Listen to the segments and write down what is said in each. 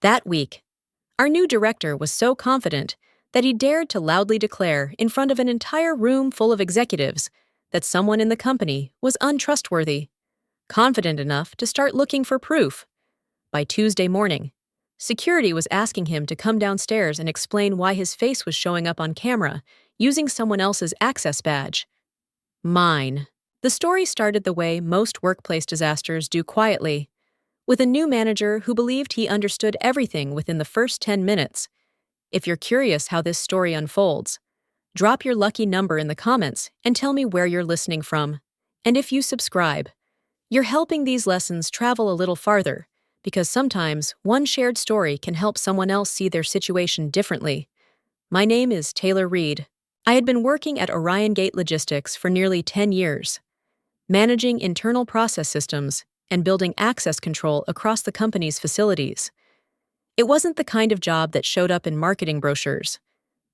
That week, our new director was so confident that he dared to loudly declare in front of an entire room full of executives that someone in the company was untrustworthy, confident enough to start looking for proof. By Tuesday morning, security was asking him to come downstairs and explain why his face was showing up on camera using someone else's access badge. Mine. The story started the way most workplace disasters do, quietly, with a new manager who believed he understood everything within the first 10 minutes. If you're curious how this story unfolds, drop your lucky number in the comments and tell me where you're listening from. And if you subscribe, you're helping these lessons travel a little farther, because sometimes one shared story can help someone else see their situation differently. My name is Taylor Reed. I had been working at Orion Gate Logistics for nearly 10 years, managing internal process systems and building access control across the company's facilities. It wasn't the kind of job that showed up in marketing brochures,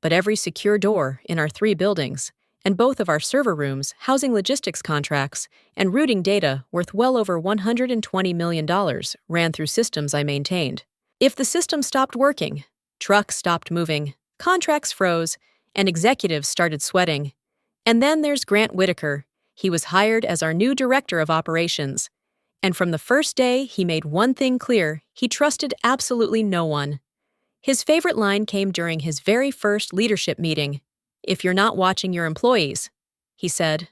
but every secure door in our 3 buildings and both of our server rooms housing logistics contracts and routing data worth well over $120 million ran through systems I maintained. If the system stopped working, trucks stopped moving, contracts froze, and executives started sweating. And then there's Grant Whitaker. He was hired as our new director of operations. And from the first day, he made one thing clear: he trusted absolutely no one. His favorite line came during his very first leadership meeting. "If you're not watching your employees," he said,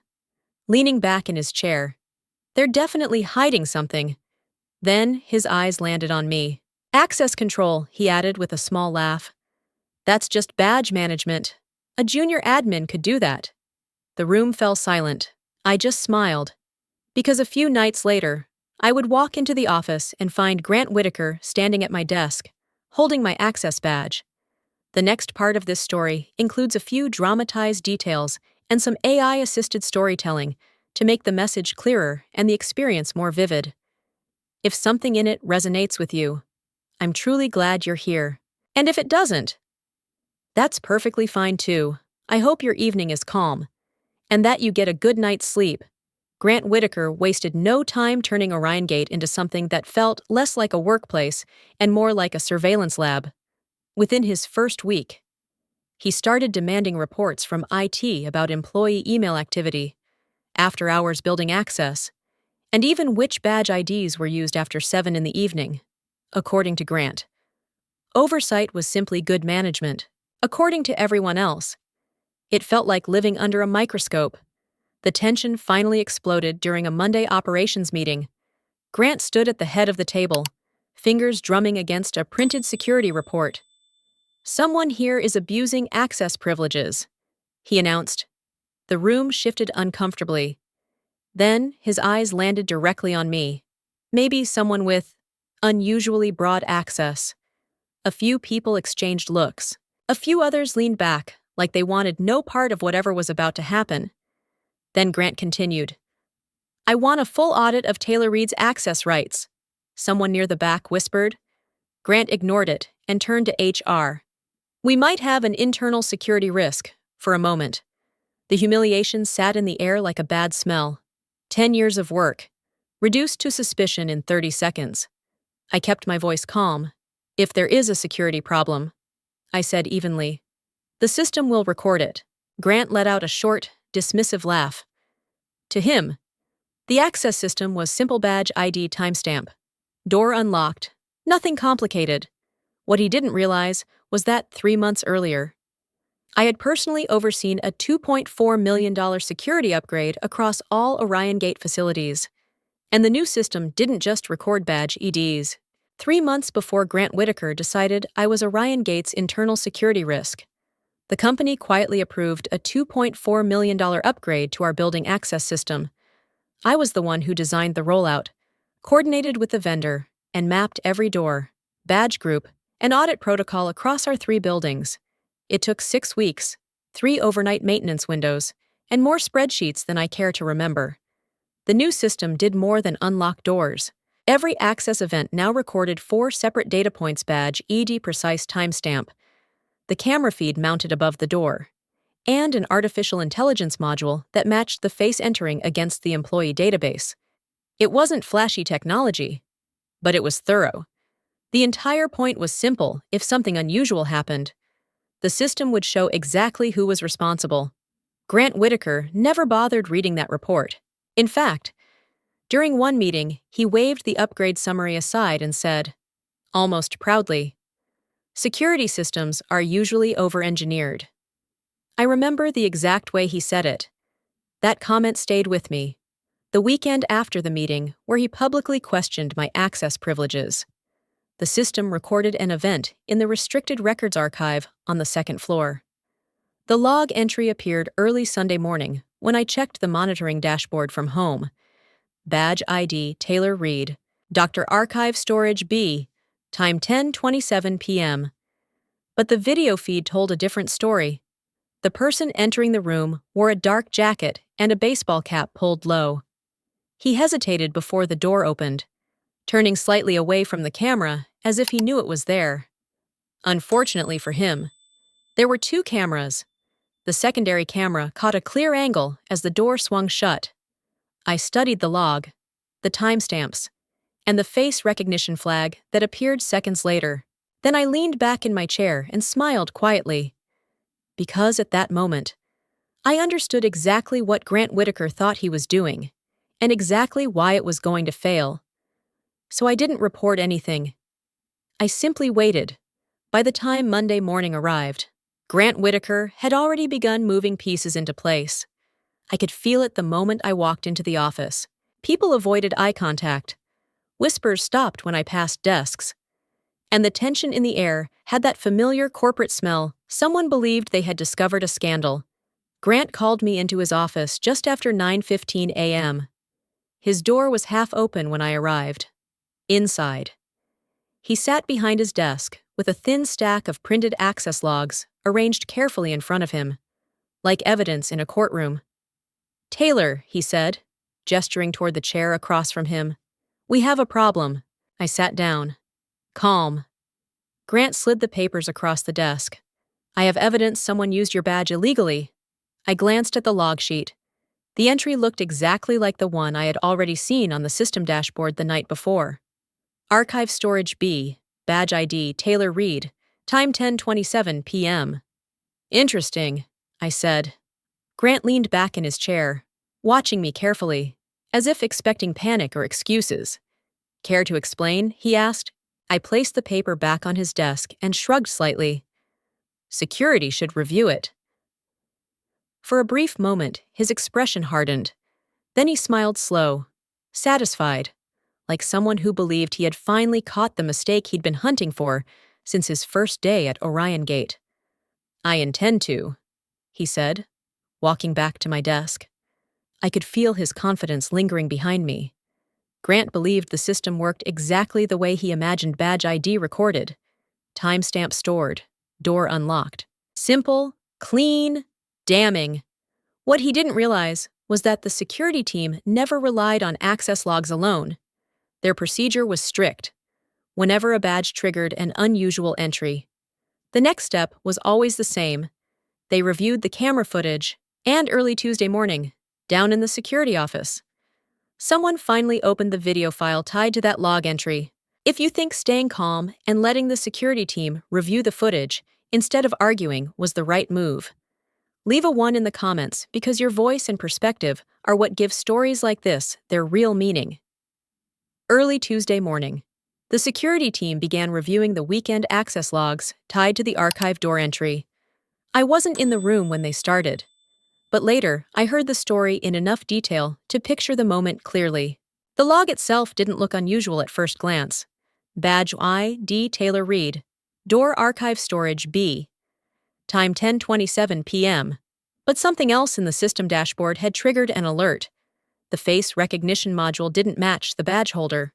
leaning back in his chair, "they're definitely hiding something." Then his eyes landed on me. "Access control," he added with a small laugh. "That's just badge management. A junior admin could do that." The room fell silent. I just smiled, because a few nights later, I would walk into the office and find Grant Whitaker standing at my desk, holding my access badge. The next part of this story includes a few dramatized details and some AI-assisted storytelling to make the message clearer and the experience more vivid. If something in it resonates with you, I'm truly glad you're here. And if it doesn't, that's perfectly fine too. I hope your evening is calm, and that you get a good night's sleep. Grant Whitaker wasted no time turning Orion Gate into something that felt less like a workplace and more like a surveillance lab. Within his first week, he started demanding reports from IT about employee email activity, after-hours building access, and even which badge IDs were used after 7 in the evening, according to Grant. Oversight was simply good management, according to everyone else. It felt like living under a microscope. The tension finally exploded during a Monday operations meeting. Grant stood at the head of the table, fingers drumming against a printed security report. "Someone here is abusing access privileges," he announced. The room shifted uncomfortably. Then his eyes landed directly on me. Maybe someone with unusually broad access. A few people exchanged looks. A few others leaned back, like they wanted no part of whatever was about to happen. Then Grant continued, "I want a full audit of Taylor Reed's access rights," someone near the back whispered. Grant ignored it and turned to HR. "We might have an internal security risk," for a moment. The humiliation sat in the air like a bad smell. 10 years of work, reduced to suspicion in 30 seconds. I kept my voice calm. "If there is a security problem," I said evenly, "the system will record it." Grant let out a short, dismissive laugh. To him, the access system was simple badge ID timestamp. Door unlocked. Nothing complicated. What he didn't realize was that 3 months earlier, I had personally overseen a $2.4 million security upgrade across all Orion Gate facilities. And the new system didn't just record badge IDs. 3 months before Grant Whitaker decided I was Orion Gate's internal security risk, the company quietly approved a $2.4 million upgrade to our building access system. I was the one who designed the rollout, coordinated with the vendor, and mapped every door, badge group, and audit protocol across our 3 buildings. It took 6 weeks, 3 overnight maintenance windows, and more spreadsheets than I care to remember. The new system did more than unlock doors. Every access event now recorded 4 separate data points: badge ID precise timestamp, the camera feed mounted above the door, and an artificial intelligence module that matched the face entering against the employee database. It wasn't flashy technology, but it was thorough. The entire point was simple: if something unusual happened, the system would show exactly who was responsible. Grant Whitaker never bothered reading that report. In fact, during one meeting, he waved the upgrade summary aside and said, almost proudly, "Security systems are usually over-engineered." I remember the exact way he said it. That comment stayed with me. The weekend after the meeting, where he publicly questioned my access privileges. The system recorded an event in the Restricted Records Archive on the second floor. The log entry appeared early Sunday morning when I checked the monitoring dashboard from home. Badge ID Taylor Reed, Dr. Archive Storage B, time 10:27 p.m. But the video feed told a different story. The person entering the room wore a dark jacket and a baseball cap pulled low. He hesitated before the door opened, turning slightly away from the camera as if he knew it was there. Unfortunately for him, there were two cameras. The secondary camera caught a clear angle as the door swung shut. I studied the log, the timestamps, and the face recognition flag that appeared seconds later. Then I leaned back in my chair and smiled quietly. Because at that moment, I understood exactly what Grant Whitaker thought he was doing, and exactly why it was going to fail. So I didn't report anything. I simply waited. By the time Monday morning arrived, Grant Whitaker had already begun moving pieces into place. I could feel it the moment I walked into the office. People avoided eye contact. Whispers stopped when I passed desks. And the tension in the air had that familiar corporate smell. Someone believed they had discovered a scandal. Grant called me into his office just after 9:15 a.m. His door was half open when I arrived. Inside, he sat behind his desk with a thin stack of printed access logs arranged carefully in front of him, like evidence in a courtroom. "Taylor," he said, gesturing toward the chair across from him. "We have a problem." I sat down. Calm. Grant slid the papers across the desk. "I have evidence someone used your badge illegally." I glanced at the log sheet. The entry looked exactly like the one I had already seen on the system dashboard the night before. Archive Storage B, badge ID Taylor Reed, time 10:27 p.m. "Interesting," I said. Grant leaned back in his chair, watching me carefully, as if expecting panic or excuses. "Care to explain?" he asked. I placed the paper back on his desk and shrugged slightly. "Security should review it." For a brief moment, his expression hardened. Then he smiled slow, satisfied, like someone who believed he had finally caught the mistake he'd been hunting for since his first day at Orion Gate. "I intend to," he said, walking back to my desk. I could feel his confidence lingering behind me. Grant believed the system worked exactly the way he imagined badge ID recorded. Timestamp stored, door unlocked. Simple, clean, damning. What he didn't realize was that the security team never relied on access logs alone. Their procedure was strict. Whenever a badge triggered an unusual entry, the next step was always the same. They reviewed the camera footage, and early Tuesday morning, down in the security office, someone finally opened the video file tied to that log entry. If you think staying calm and letting the security team review the footage instead of arguing was the right move, leave a 1 in the comments, because your voice and perspective are what give stories like this their real meaning. Early Tuesday morning, the security team began reviewing the weekend access logs tied to the archive door entry. I wasn't in the room when they started, but later I heard the story in enough detail to picture the moment clearly. The log itself didn't look unusual at first glance. Badge ID Taylor Reed, door archive storage B, time 10:27 p.m. But something else in the system dashboard had triggered an alert. The face recognition module didn't match the badge holder.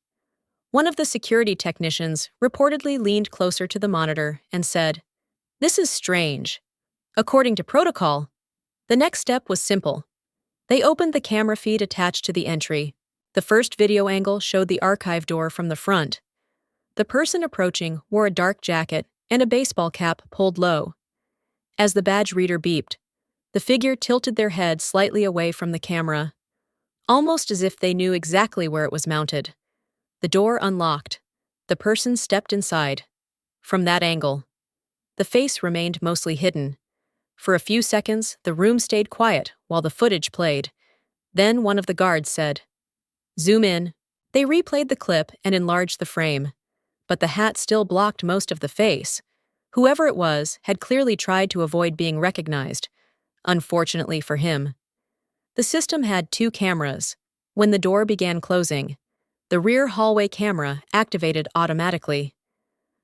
One of the security technicians reportedly leaned closer to the monitor and said, "This is strange." According to protocol, the next step was simple. They opened the camera feed attached to the entry. The first video angle showed the archive door from the front. The person approaching wore a dark jacket and a baseball cap pulled low. As the badge reader beeped, the figure tilted their head slightly away from the camera, almost as if they knew exactly where it was mounted. The door unlocked. The person stepped inside. From that angle, the face remained mostly hidden. For a few seconds, the room stayed quiet while the footage played. Then one of the guards said, "Zoom in." They replayed the clip and enlarged the frame. But the hat still blocked most of the face. Whoever it was had clearly tried to avoid being recognized, unfortunately for him. The system had 2 cameras. When the door began closing, the rear hallway camera activated automatically.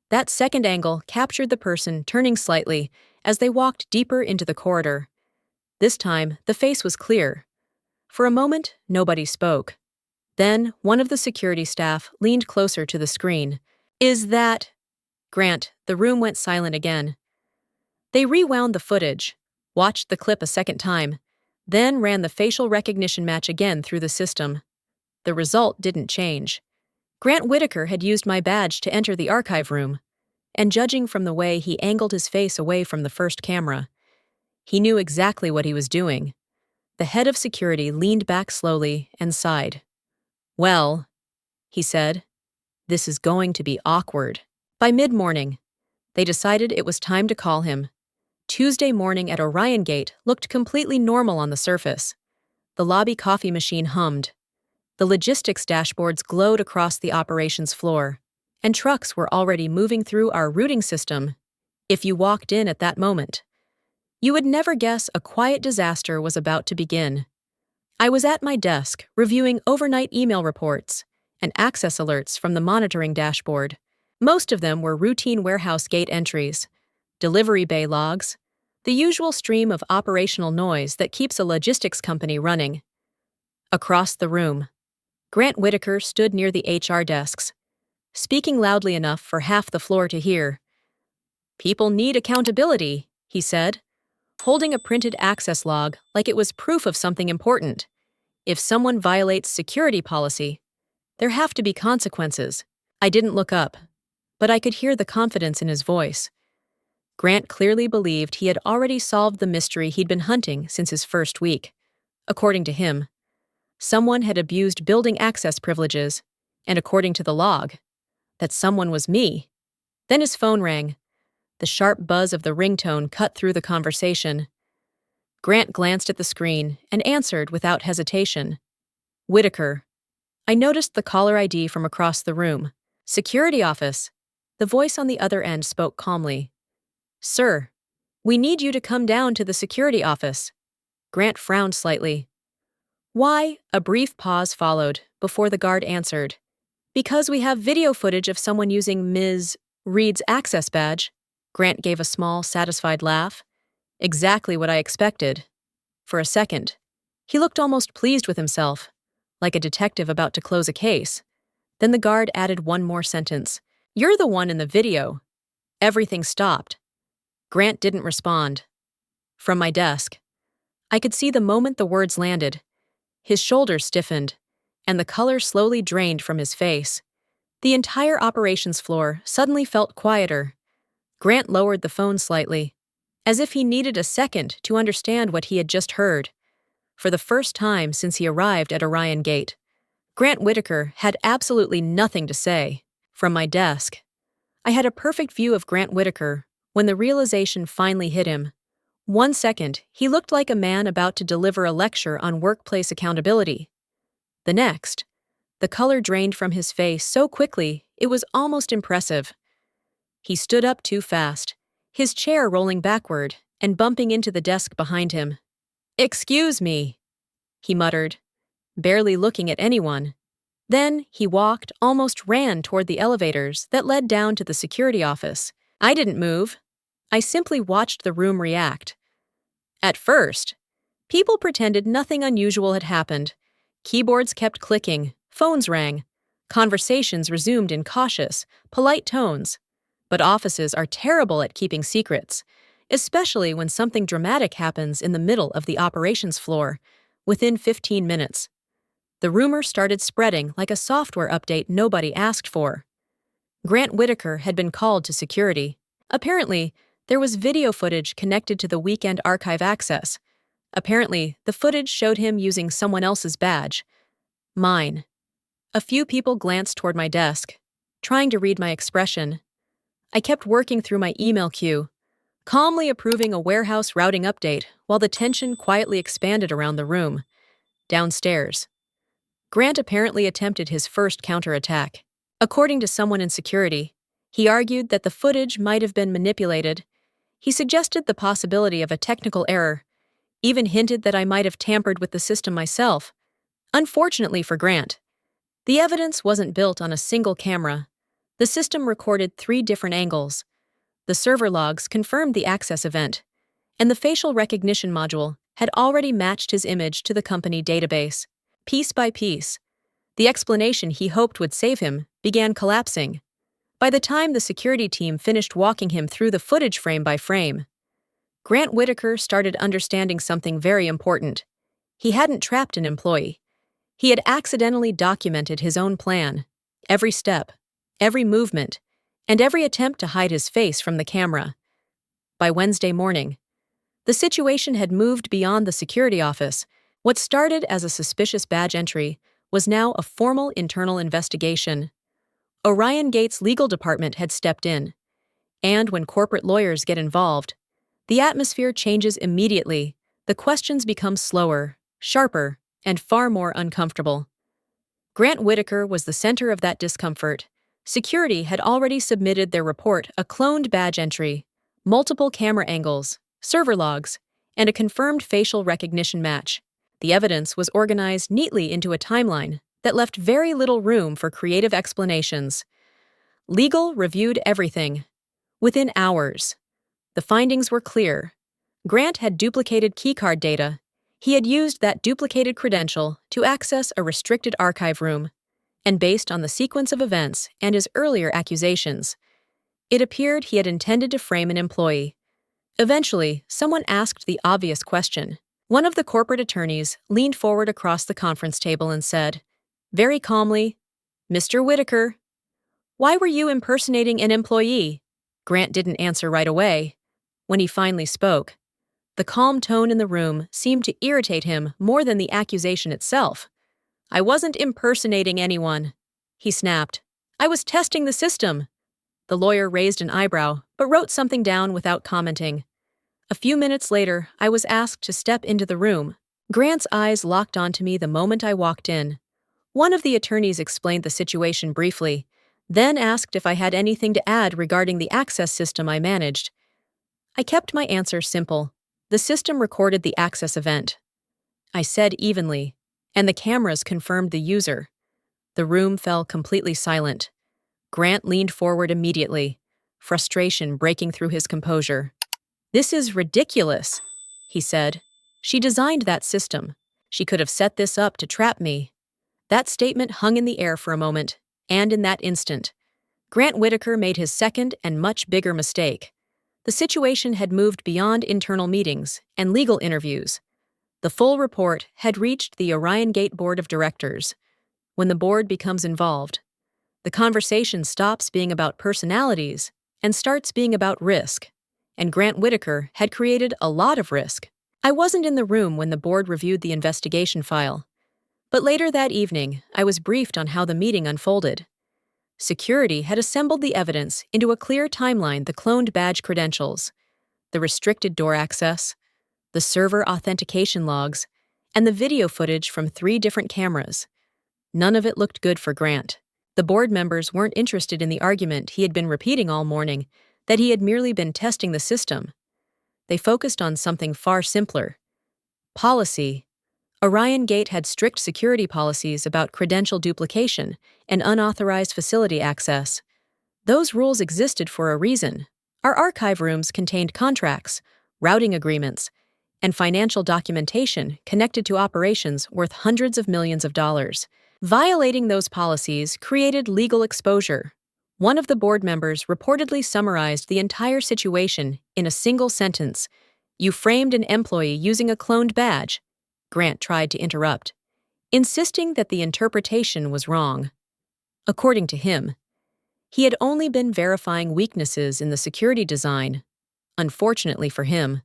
That second angle captured the person turning slightly as they walked deeper into the corridor. This time, the face was clear. For a moment, nobody spoke. Then, one of the security staff leaned closer to the screen. "Is that—" Grant, the room went silent again. They rewound the footage, watched the clip a second time, then ran the facial recognition match again through the system. The result didn't change. Grant Whitaker had used my badge to enter the archive room, and judging from the way he angled his face away from the first camera, he knew exactly what he was doing. The head of security leaned back slowly and sighed. "Well," he said, "this is going to be awkward." By mid-morning, they decided it was time to call him. Tuesday morning at Orion Gate looked completely normal on the surface. The lobby coffee machine hummed. The logistics dashboards glowed across the operations floor, and trucks were already moving through our routing system. If you walked in at that moment, you would never guess a quiet disaster was about to begin. I was at my desk reviewing overnight email reports and access alerts from the monitoring dashboard. Most of them were routine warehouse gate entries, delivery bay logs, the usual stream of operational noise that keeps a logistics company running. Across the room, Grant Whitaker stood near the HR desks, speaking loudly enough for half the floor to hear. "People need accountability," he said, holding a printed access log like it was proof of something important. "If someone violates security policy, there have to be consequences." I didn't look up, but I could hear the confidence in his voice. Grant clearly believed he had already solved the mystery he'd been hunting since his first week. According to him, someone had abused building access privileges, and according to the log, that someone was me. Then his phone rang. The sharp buzz of the ringtone cut through the conversation. Grant glanced at the screen and answered without hesitation. "Whitaker." I noticed the caller ID from across the room. "Security office." The voice on the other end spoke calmly. "Sir, we need you to come down to the security office." Grant frowned slightly. "Why?" A brief pause followed before the guard answered. "Because we have video footage of someone using Ms. Reed's access badge." Grant gave a small, satisfied laugh. "Exactly what I expected." For a second, he looked almost pleased with himself, like a detective about to close a case. Then the guard added one more sentence. "You're the one in the video." Everything stopped. Grant didn't respond. From my desk, I could see the moment the words landed. His shoulders stiffened, and the color slowly drained from his face. The entire operations floor suddenly felt quieter. Grant lowered the phone slightly, as if he needed a second to understand what he had just heard. For the first time since he arrived at Orion Gate, Grant Whitaker had absolutely nothing to say. From my desk, I had a perfect view of Grant Whitaker when the realization finally hit him. 1 second, he looked like a man about to deliver a lecture on workplace accountability. The next, the color drained from his face so quickly it was almost impressive. He stood up too fast, his chair rolling backward and bumping into the desk behind him. "Excuse me," he muttered, barely looking at anyone. Then he walked, almost ran toward the elevators that led down to the security office. I didn't move. I simply watched the room react. At first, people pretended nothing unusual had happened. Keyboards kept clicking, phones rang, conversations resumed in cautious, polite tones. But offices are terrible at keeping secrets, especially when something dramatic happens in the middle of the operations floor, within 15 minutes. The rumor started spreading like a software update nobody asked for. Grant Whitaker had been called to security. Apparently, there was video footage connected to the weekend archive access. Apparently, the footage showed him using someone else's badge. Mine. A few people glanced toward my desk. trying to read my expression. I kept working through my email queue, calmly approving a warehouse routing update while the tension quietly expanded around the room. Downstairs, Grant apparently attempted his first counterattack. According to someone in security, he argued that the footage might have been manipulated. He suggested the possibility of a technical error, even hinted that I might have tampered with the system myself. Unfortunately for Grant, the evidence wasn't built on a single camera. The system recorded 3 different angles. The server logs confirmed the access event, and the facial recognition module had already matched his image to the company database. Piece by piece, the explanation he hoped would save him began collapsing. By the time the security team finished walking him through the footage frame by frame, Grant Whitaker started understanding something very important. He hadn't trapped an employee. He had accidentally documented his own plan, every step, every movement, and every attempt to hide his face from the camera. By Wednesday morning, the situation had moved beyond the security office. What started as a suspicious badge entry was now a formal internal investigation. Orion Gate's legal department had stepped in, and when corporate lawyers get involved, the atmosphere changes immediately. The questions become slower, sharper, and far more uncomfortable. Grant Whitaker was the center of that discomfort. Security had already submitted their report, a cloned badge entry, multiple camera angles, server logs, and a confirmed facial recognition match. The evidence was organized neatly into a timeline that left very little room for creative explanations. Legal reviewed everything. Within hours, the findings were clear. Grant had duplicated Keycard data. He had used that duplicated credential to access a restricted archive room, and based on the sequence of events and his earlier accusations, it appeared he had intended to frame an employee. Eventually, someone asked the obvious question. One of the corporate attorneys leaned forward across the conference table and said, very calmly, "Mr. Whitaker, why were you impersonating an employee?" Grant didn't answer right away. When he finally spoke, the calm tone in the room seemed to irritate him more than the accusation itself. "I wasn't impersonating anyone," he snapped. "I was testing the system." The lawyer raised an eyebrow, but wrote something down without commenting. A few minutes later, I was asked to step into the room. Grant's eyes locked onto me the moment I walked in. One of the attorneys explained the situation briefly, then asked if I had anything to add regarding the access system I managed. I kept my answer simple. The system recorded the access event. I said evenly, and the cameras confirmed the user. The room fell completely silent. Grant leaned forward immediately, frustration breaking through his composure. "This is ridiculous," he said. "She designed that system. She could have set this up to trap me." That statement hung in the air for a moment, and in that instant, Grant Whitaker made his second and much bigger mistake. The situation had moved beyond internal meetings and legal interviews. The full report had reached the Orion Gate Board of Directors. When the board becomes involved, the conversation stops being about personalities and starts being about risk. And Grant Whitaker had created a lot of risk. I wasn't in the room when the board reviewed the investigation file, but later that evening, I was briefed on how the meeting unfolded. Security had assembled the evidence into a clear timeline: the cloned badge credentials, the restricted door access, the server authentication logs, and the video footage from 3 different cameras. None of it looked good for Grant. The board members weren't interested in the argument he had been repeating all morning, that he had merely been testing the system. They focused on something far simpler: policy. Orion Gate had strict security policies about credential duplication and unauthorized facility access. Those rules existed for a reason. Our archive rooms contained contracts, routing agreements, and financial documentation connected to operations worth hundreds of millions of dollars. Violating those policies created legal exposure. One of the board members reportedly summarized the entire situation in a single sentence: "You framed an employee using a cloned badge." Grant tried to interrupt, insisting that the interpretation was wrong. According to him, he had only been verifying weaknesses in the security design. Unfortunately for him,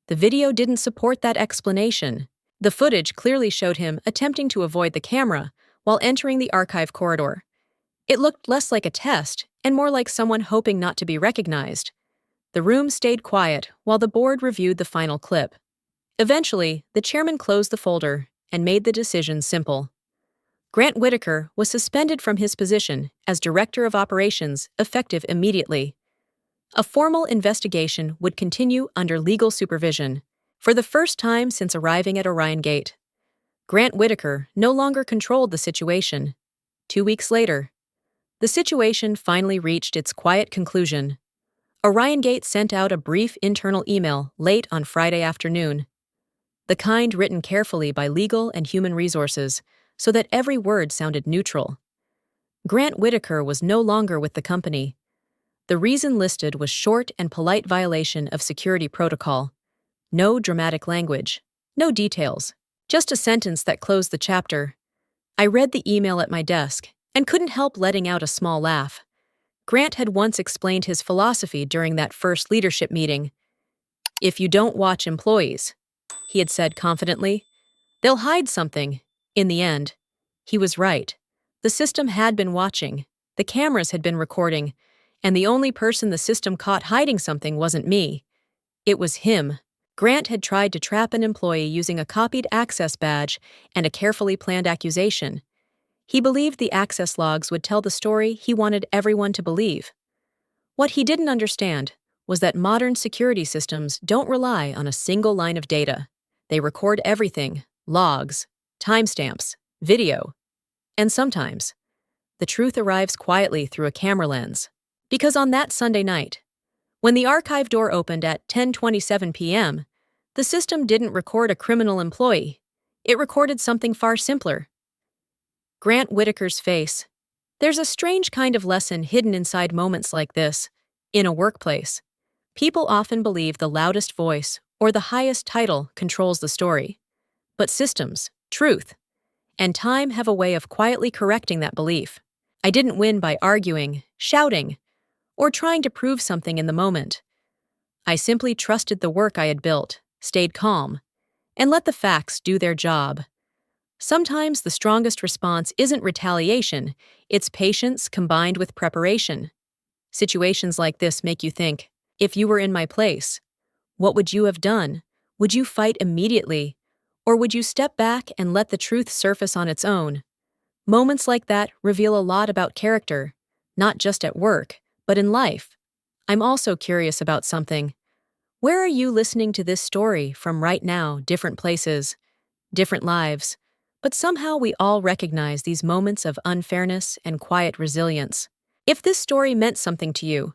the video didn't support that explanation. The footage clearly showed him attempting to avoid the camera while entering the archive corridor. It looked less like a test and more like someone hoping not to be recognized. The room stayed quiet while the board reviewed the final clip. Eventually, the chairman closed the folder and made the decision simple. Grant Whitaker was suspended from his position as Director of Operations effective immediately. A formal investigation would continue under legal supervision. For the first time since arriving at Orion Gate, Grant Whitaker no longer controlled the situation. 2 weeks later, the situation finally reached its quiet conclusion. Orion Gate sent out a brief internal email late on Friday afternoon, the kind written carefully by legal and human resources so that every word sounded neutral. Grant Whitaker was no longer with the company. The reason listed was short and polite violation of security protocol. No dramatic language, no details, just a sentence that closed the chapter. I read the email at my desk and couldn't help letting out a small laugh. Grant had once explained his philosophy during that first leadership meeting. "If you don't watch employees," he had said confidently, "they'll hide something." In the end, he was right. The system had been watching, the cameras had been recording, and the only person the system caught hiding something wasn't me. It was him. Grant had tried to trap an employee using a copied access badge and a carefully planned accusation. He believed the access logs would tell the story he wanted everyone to believe. What he didn't understand was that modern security systems don't rely on a single line of data. They record everything: logs, timestamps, video. And sometimes, the truth arrives quietly through a camera lens. Because on that Sunday night, when the archive door opened at 10:27 p.m., the system didn't record a criminal employee. It recorded something far simpler. Grant Whitaker's face. There's a strange kind of lesson hidden inside moments like this. In a workplace, people often believe the loudest voice or the highest title controls the story. But systems, truth, and time have a way of quietly correcting that belief. I didn't win by arguing, shouting, or trying to prove something in the moment. I simply trusted the work I had built, stayed calm, and let the facts do their job. Sometimes the strongest response isn't retaliation, it's patience combined with preparation. Situations like this make you think, if you were in my place, what would you have done? Would you fight immediately? Or would you step back and let the truth surface on its own? Moments like that reveal a lot about character, not just at work, but in life. I'm also curious about something. Where are you listening to this story from right now? Different places, different lives. But somehow we all recognize these moments of unfairness and quiet resilience. If this story meant something to you,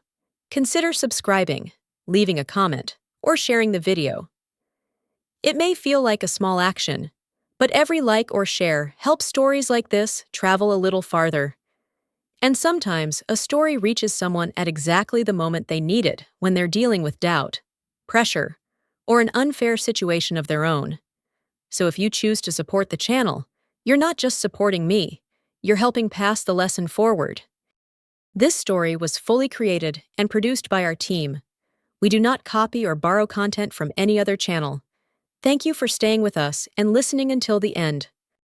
consider subscribing, leaving a comment, or sharing the video. It may feel like a small action, but every like or share helps stories like this travel a little farther. And sometimes a story reaches someone at exactly the moment they need it when they're dealing with doubt, pressure, or an unfair situation of their own. So if you choose to support the channel, you're not just supporting me, you're helping pass the lesson forward. This story was fully created and produced by our team. We do not copy or borrow content from any other channel. Thank you for staying with us and listening until the end.